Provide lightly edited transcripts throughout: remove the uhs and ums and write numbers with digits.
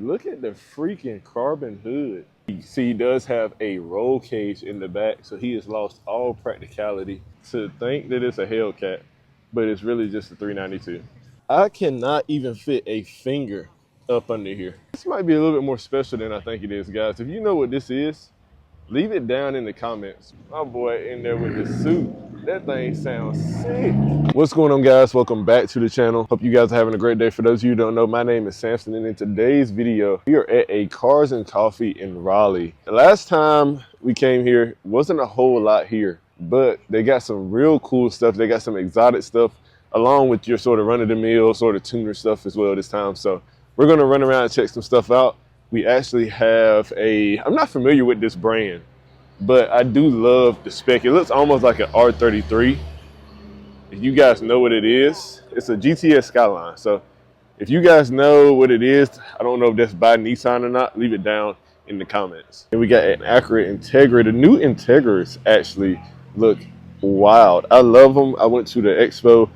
Look at the freaking carbon hood. You see, he does have a roll cage in the back, so he has lost all practicality. To think that it's a Hellcat, but it's really just a 392. I cannot even fit a finger up under here. This might be a little bit more special than I think it is, guys. If you know what this is, leave it down in the comments. My boy in there with the suit. That thing sounds sick. What's going on, guys? Welcome back to the channel. Hope you guys are having a great day. For those of you who don't know, my name is Samson, and in today's video, we are at a Cars and Coffee in Raleigh. The last time we came here, wasn't a whole lot here, but they got some real cool stuff. They got some exotic stuff, along with your sort of run-of-the-mill, sort of tuner stuff as well this time. So we're gonna run around and check some stuff out. We actually have I'm not familiar with this brand, but I do love the spec. It looks almost like an R33. If you guys know what it is, it's a GTS Skyline. So if you guys know what it is, I don't know if that's by Nissan or not, leave it down in the comments. And we got an accurate Integra. The new Integras actually look wild. I love them. I went to the expo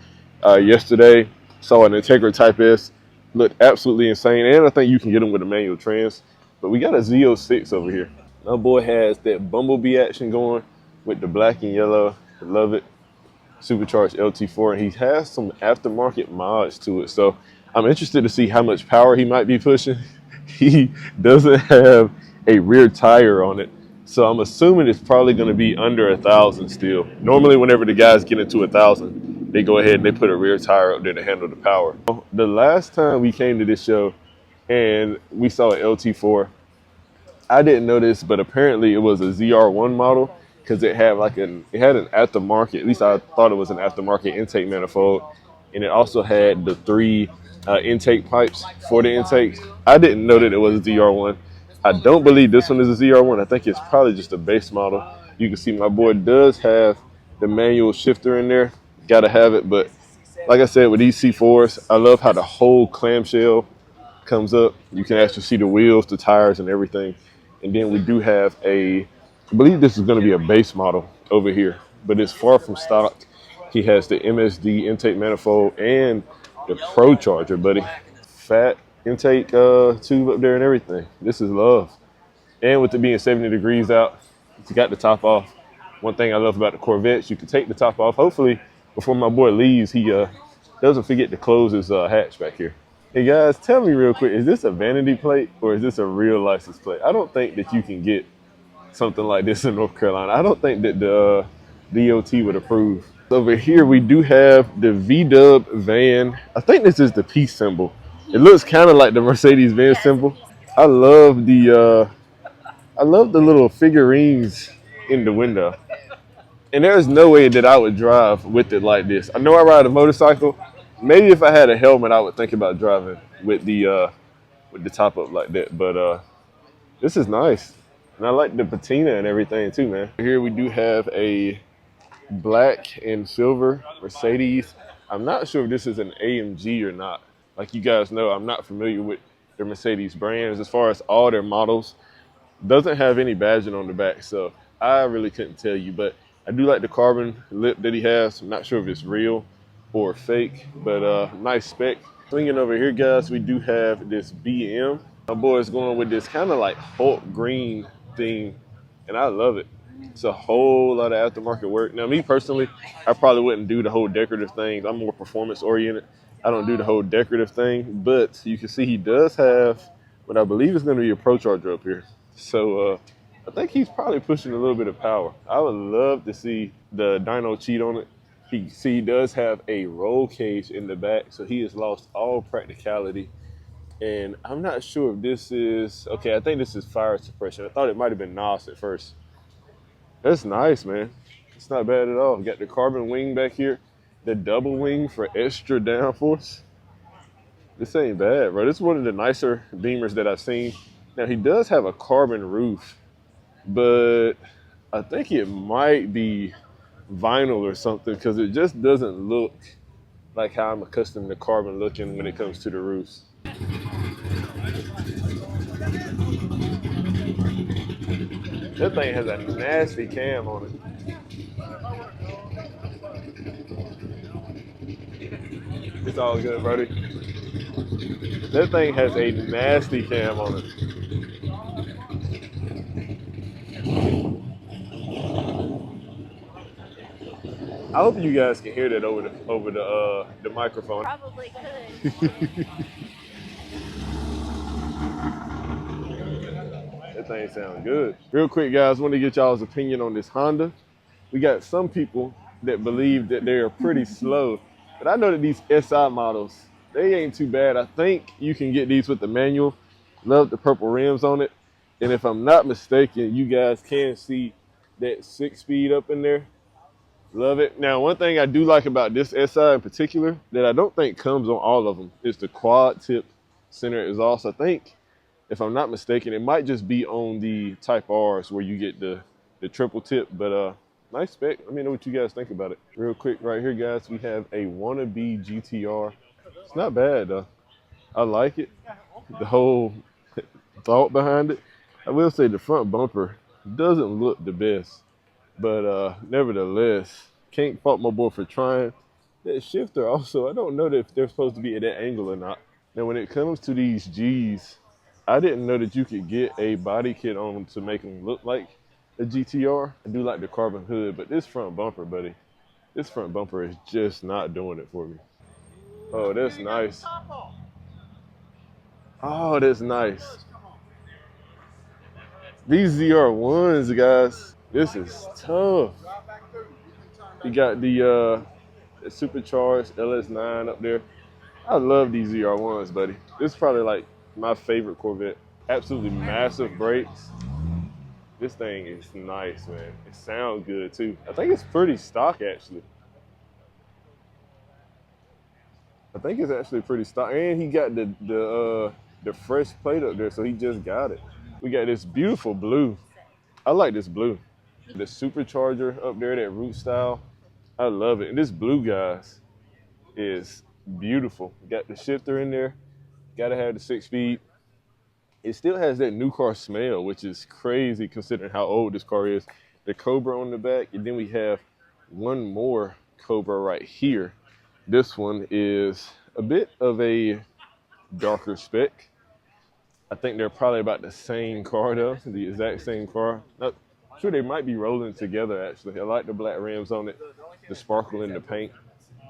yesterday, saw an Integra Type S. Looked absolutely insane, and I think you can get them with a manual trans. But we got a Z06 over here. My boy has that Bumblebee action going with the black and yellow. I love it. Supercharged LT4, and he has some aftermarket mods to it. So I'm interested to see how much power he might be pushing. He doesn't have a rear tire on it, so I'm assuming it's probably going to be under 1,000 still. Normally, whenever the guys get into 1,000, they go ahead and they put a rear tire up there to handle the power. The last time we came to this show and we saw an LT4, I didn't know this, but apparently it was a ZR1 model because it had an aftermarket, at least I thought it was an aftermarket intake manifold, and it also had the 3 intake pipes for the intakes. I didn't know that it was a ZR1. I don't believe this one is a ZR1. I think it's probably just a base model. You can see my boy does have the manual shifter in there. Gotta have it, but like I said, with these C4s, I love how the whole clamshell comes up. You can actually see the wheels, the tires, and everything. And then we do have I believe this is going to be a base model over here, but it's far from stock. He has the MSD intake manifold and the Pro Charger, buddy. Fat intake tube up there and everything. This is love. And with it being 70 degrees out, you got the top off. One thing I love about the Corvettes, you can take the top off. Hopefully, before my boy leaves, he doesn't forget to close his hatch back here. Hey guys, tell me real quick, is this a vanity plate or is this a real license plate? I don't think that you can get something like this in North Carolina. I don't think that the DOT would approve. Over here, we do have the V-Dub van. I think this is the peace symbol. It looks kind of like the Mercedes-Benz symbol. I love the little figurines in the window. And there's no way that I would drive with it like this. I know I ride a motorcycle. Maybe if I had a helmet, I would think about driving with the top up like that. But this is nice. And I like the patina and everything too, man. Here we do have a black and silver Mercedes. I'm not sure if this is an AMG or not. Like you guys know, I'm not familiar with the Mercedes brands as far as all their models. Doesn't have any badging on the back, so I really couldn't tell you. But I do like the carbon lip that he has. I'm not sure if it's real or fake, but nice spec. Swinging over here, guys, we do have this BM. My boy is going with this kind of like Hulk green theme, and I love it. It's a whole lot of aftermarket work. Now, me personally, I probably wouldn't do the whole decorative thing. I'm more performance oriented. I don't do the whole decorative thing, but you can see he does have what I believe is going to be a Pro Charger up here. So I think he's probably pushing a little bit of power. I would love to see the dyno cheat on it. He does have a roll cage in the back, so he has lost all practicality. And I'm not sure if this is, okay, I think this is fire suppression. I thought it might have been NOS at first. That's nice, man. It's not bad at all. Got the carbon wing back here, the double wing for extra downforce. This ain't bad, bro. This is one of the nicer Beamers that I've seen. Now, he does have a carbon roof, but I think it might be vinyl or something because it just doesn't look like how I'm accustomed to carbon looking when it comes to the roofs. That thing has a nasty cam on it. It's all good, buddy. That thing has a nasty cam on it. I hope you guys can hear that over the microphone. Probably could. That thing sounds good. Real quick, guys, want to get y'all's opinion on this Honda. We got some people that believe that they are pretty slow, but I know that these SI models, they ain't too bad. I think you can get these with the manual. Love the purple rims on it. And if I'm not mistaken, you guys can see that 6-speed up in there. Love it. Now, one thing I do like about this SI in particular that I don't think comes on all of them is the quad tip center exhaust. I think, if I'm not mistaken, it might just be on the Type Rs where you get the triple tip, but nice spec. Let me know what you guys think about it. Real quick, right here, guys, we have a wannabe GTR. It's not bad, though. I like it. The whole thought behind it. I will say the front bumper doesn't look the best. But nevertheless, can't fault my boy for trying. That shifter also, I don't know if they're supposed to be at that angle or not. Now, when it comes to these Gs, I didn't know that you could get a body kit on them to make them look like a GTR. I do like the carbon hood, but this front bumper, buddy, this front bumper is just not doing it for me. Oh, that's nice. Oh, that's nice. These ZR1s, guys, this is tough. You got the supercharged LS9 up there. I love these ZR1s, buddy. This is probably like my favorite Corvette. Absolutely massive brakes. This thing is nice, man. It sounds good too. I think it's pretty stock, actually. I think it's actually pretty stock. And he got the fresh plate up there, so he just got it. We got this beautiful blue. I like this blue. The supercharger up there, that root style. I love it. And this blue, guys, is beautiful. Got the shifter in there. Gotta have the 6-speed. It still has that new car smell, which is crazy considering how old this car is. The Cobra on the back, and then we have one more Cobra right here. This one is a bit of a darker spec. I think they're probably about the same car though, the exact same car. Not sure, they might be rolling together actually. I like the black rims on it, the sparkle in the paint,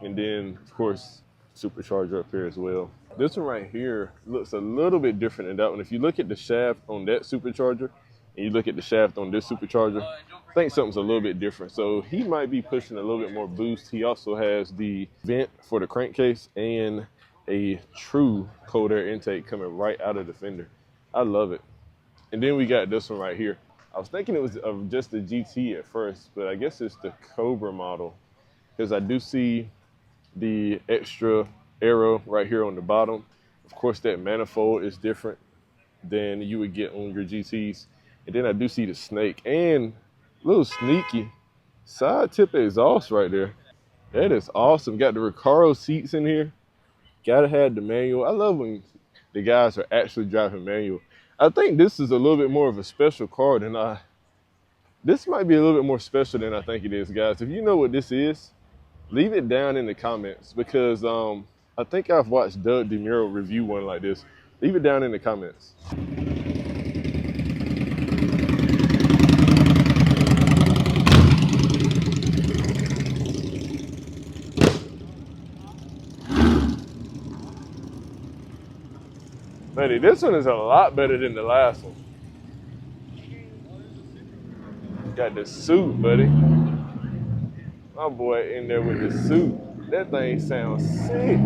and then of course supercharger up here as well. This one right here looks a little bit different than that one. If you look at the shaft on that supercharger and you look at the shaft on this supercharger, I think something's a little bit different. So he might be pushing a little bit more boost. He also has the vent for the crankcase and a true cold air intake coming right out of the fender. I love it. And then we got this one right here. I was thinking it was just a GT at first, but I guess it's the Cobra model because I do see the extra arrow right here on the bottom. Of course, that manifold is different than you would get on your GTs. And then I do see the snake and a little sneaky side tip exhaust right there. That is awesome. Got the Recaro seats in here. Gotta have the manual. I love when the guys are actually driving manual. I think this is a little bit more of a special car than this might be a little bit more special than I think it is, guys. If you know what this is, leave it down in the comments because I think I've watched Doug DeMuro review one like this. Leave it down in the comments. Buddy, this one is a lot better than the last one. Got the suit, buddy. My boy in there with the suit. That thing sounds sick.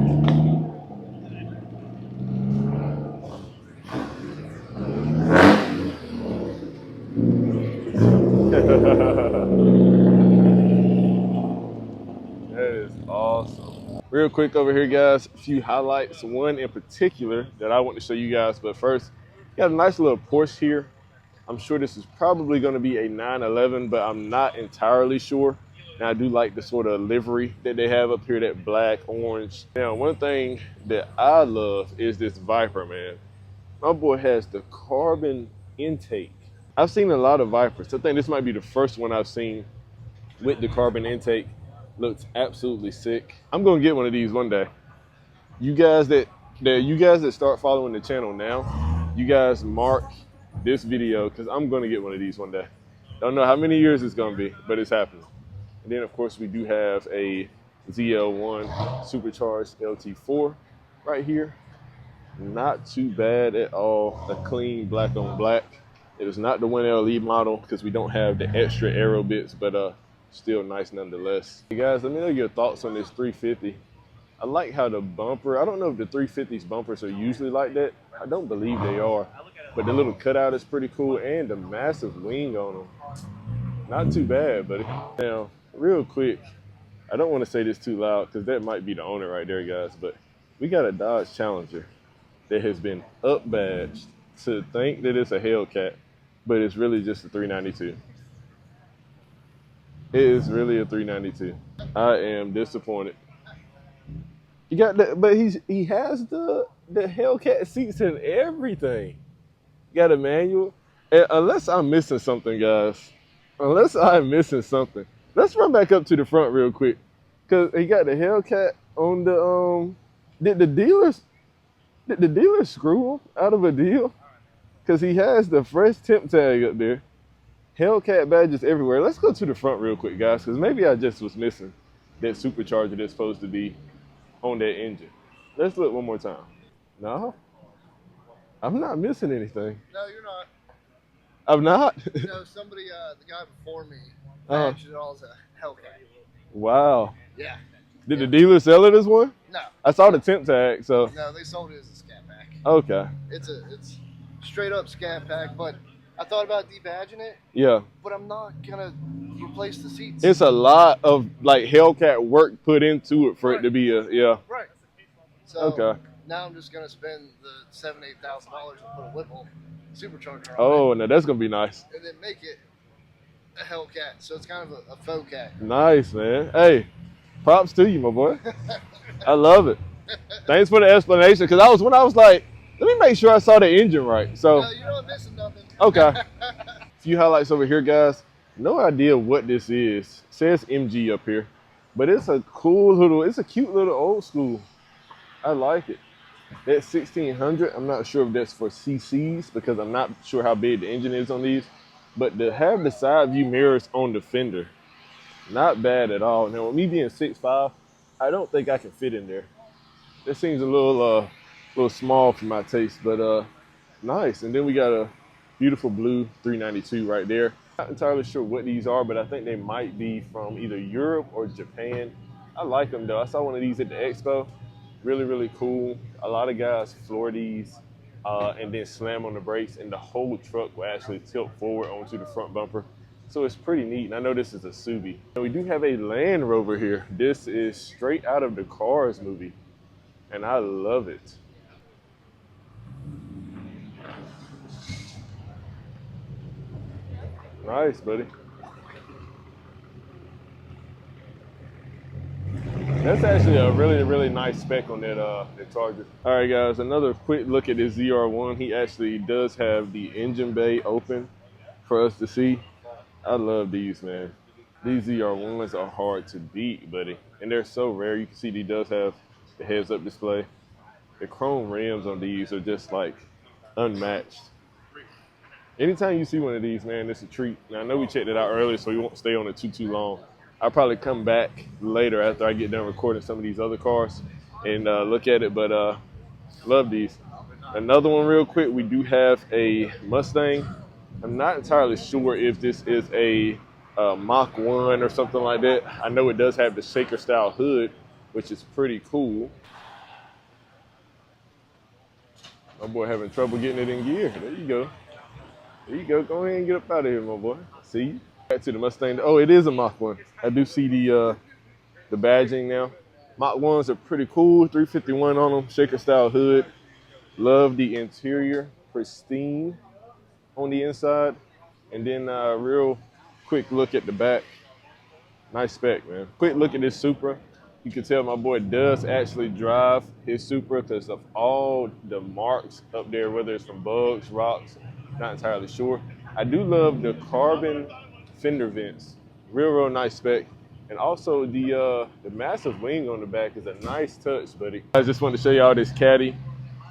That is awesome. Real quick over here, guys, a few highlights. One in particular that I want to show you guys, but first, got a nice little Porsche here. I'm sure this is probably going to be a 911, but I'm not entirely sure. And I do like the sort of livery that they have up here, that black, orange. Now, one thing that I love is this Viper, man. My boy has the carbon intake. I've seen a lot of Vipers. I think this might be the first one I've seen with the carbon intake. Looks absolutely sick. I'm gonna get one of these one day. You guys that you guys that start following the channel now, you guys mark this video because I'm going to get one of these one day. Don't know how many years it's going to be, but it's happening. And then, of course, we do have a ZR1 supercharged LT4 right here. Not too bad at all. A clean black on black. It is not the 1LE model because we don't have the extra aero bits, but still nice nonetheless. Hey guys, let me know your thoughts on this 350. I like how the bumper, I don't know if the 350's bumpers are usually like that. I don't believe they are. But the little cutout is pretty cool and the massive wing on them. Not too bad, buddy. Now, real quick, I don't want to say this too loud because that might be the owner right there, guys, but we got a Dodge Challenger that has been up-badged to think that it's a Hellcat, but it's really just a 392. It is really a 392. I am disappointed. You got that, but he has the Hellcat seats and everything. You got a manual. And unless I'm missing something, guys. Unless I'm missing something. Let's run back up to the front real quick. Cause he got the Hellcat on the Did the dealer screw him out of a deal? Cause he has the fresh temp tag up there. Hellcat badges everywhere. Let's go to the front real quick, guys, because maybe I just was missing that supercharger that's supposed to be on that engine. Let's look one more time. No, I'm not missing anything. No, you're not. I'm not? No, somebody, the guy before me, badged it all as a Hellcat. Wow. Yeah. Did the dealer sell it as one? No. I saw the temp tag, so. No, they sold it as a scat pack. Okay. It's straight up scat pack, but I thought about debadging it. Yeah. But I'm not gonna replace the seats. It's a lot of like Hellcat work put into it for it to be a, yeah. Right. So okay. Now I'm just gonna spend the $7,000-8,000 and put a Whipple supercharger on Oh, it. no, that's gonna be nice. And then make it a Hellcat. So it's kind of a faux cat. Nice, man. Hey, props to you, my boy. I love it. Thanks for the explanation, because when I was like, let me make sure I saw the engine right. So. No, you're not missing nothing. Okay. A few highlights over here, guys. No idea what this is. It says MG up here, but it's a cute little old school. I like it. That 1600, I'm not sure if that's for CCs because I'm not sure how big the engine is on these, but to have the side view mirrors on the fender, not bad at all. Now, with me being 6'5", I don't think I can fit in there. That seems a little small for my taste, but nice. And then we got a beautiful blue 392 right there. Not entirely sure what these are, but I think they might be from either Europe or Japan. I like them though. I saw one of these at the expo. Really, really cool. A lot of guys floor these and then slam on the brakes, and the whole truck will actually tilt forward onto the front bumper. So it's pretty neat. And I know this is a Subi. And we do have a Land Rover here. This is straight out of the Cars movie, and I love it. Nice, buddy. That's actually a really, really nice spec on that Charger. All right, guys, another quick look at this ZR1. He actually does have the engine bay open for us to see. I love these, man. These ZR1s are hard to beat, buddy. And they're so rare. You can see he does have the heads-up display. The chrome rims on these are just like unmatched. Anytime you see one of these, man, it's a treat. Now, I know we checked it out earlier, so we won't stay on it too long. I'll probably come back later after I get done recording some of these other cars and look at it, but love these. Another one real quick, we do have a Mustang. I'm not entirely sure if this is a Mach 1 or something like that. I know it does have the shaker style hood, which is pretty cool. My boy having trouble getting it in gear. There you go. There you go. Go ahead and get up out of here, my boy. See you. Back to the Mustang. Oh, it is a Mach 1. I do see the badging now. Mach 1s are pretty cool. 351 on them. Shaker style hood. Love the interior. Pristine on the inside. And then real quick look at the back. Nice spec, man. Quick look at this Supra. You can tell my boy does actually drive his Supra because of all the marks up there, whether it's from bugs, rocks, not entirely sure. I do love the carbon fender vents. Real nice spec. And also the massive wing on the back is a nice touch, buddy. I just want to show y'all this caddy.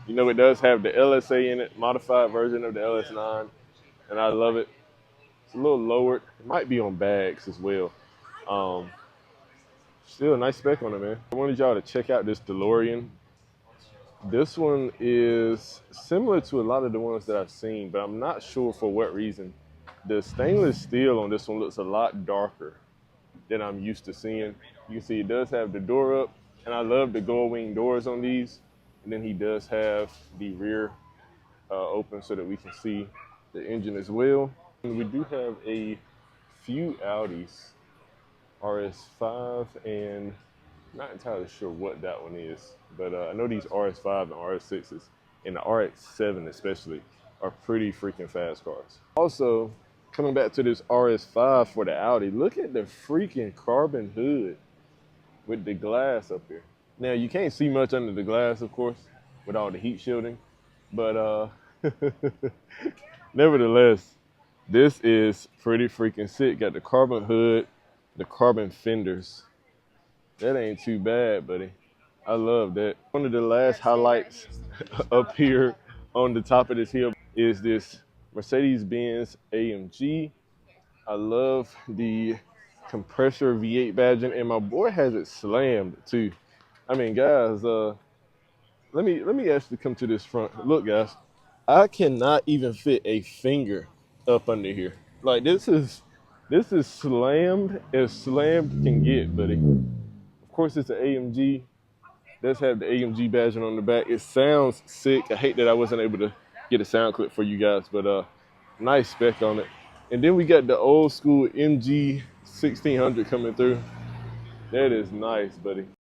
You know, it does have the LSA in it, modified version of the LS9, and I love it. It's a little lowered. It might be on bags as well. Still a nice spec on it, man. I wanted y'all to check out this DeLorean. This one is similar to a lot of the ones that I've seen, but I'm not sure for what reason. The stainless steel on this one looks a lot darker than I'm used to seeing. You can see it does have the door up, and I love the gold wing doors on these. And then he does have the rear open so that we can see the engine as well. And we do have a few Audis, RS5, and not entirely sure what that one is, but I know these RS5 and RS6s, and the RX7 especially, are pretty freaking fast cars. Also, coming back to this RS5 for the Audi, look at the freaking carbon hood with the glass up here. Now, you can't see much under the glass, of course, with all the heat shielding, but nevertheless, this is pretty freaking sick. Got the carbon hood, the carbon fenders. That ain't too bad, buddy. I love that. One of the last highlights up here on the top of this hill is this Mercedes-Benz AMG. I love the compressor V8 badging, and my boy has it slammed too. I mean, guys, let me actually come to this front. Look, guys, I cannot even fit a finger up under here. Like this is slammed as slammed can get, buddy. Of course, it's an AMG. Does have the AMG badging on the back. It sounds sick. I hate that I wasn't able to get a sound clip for you guys, but nice spec on it. And then we got the old school MG 1600 coming through. That is nice, buddy.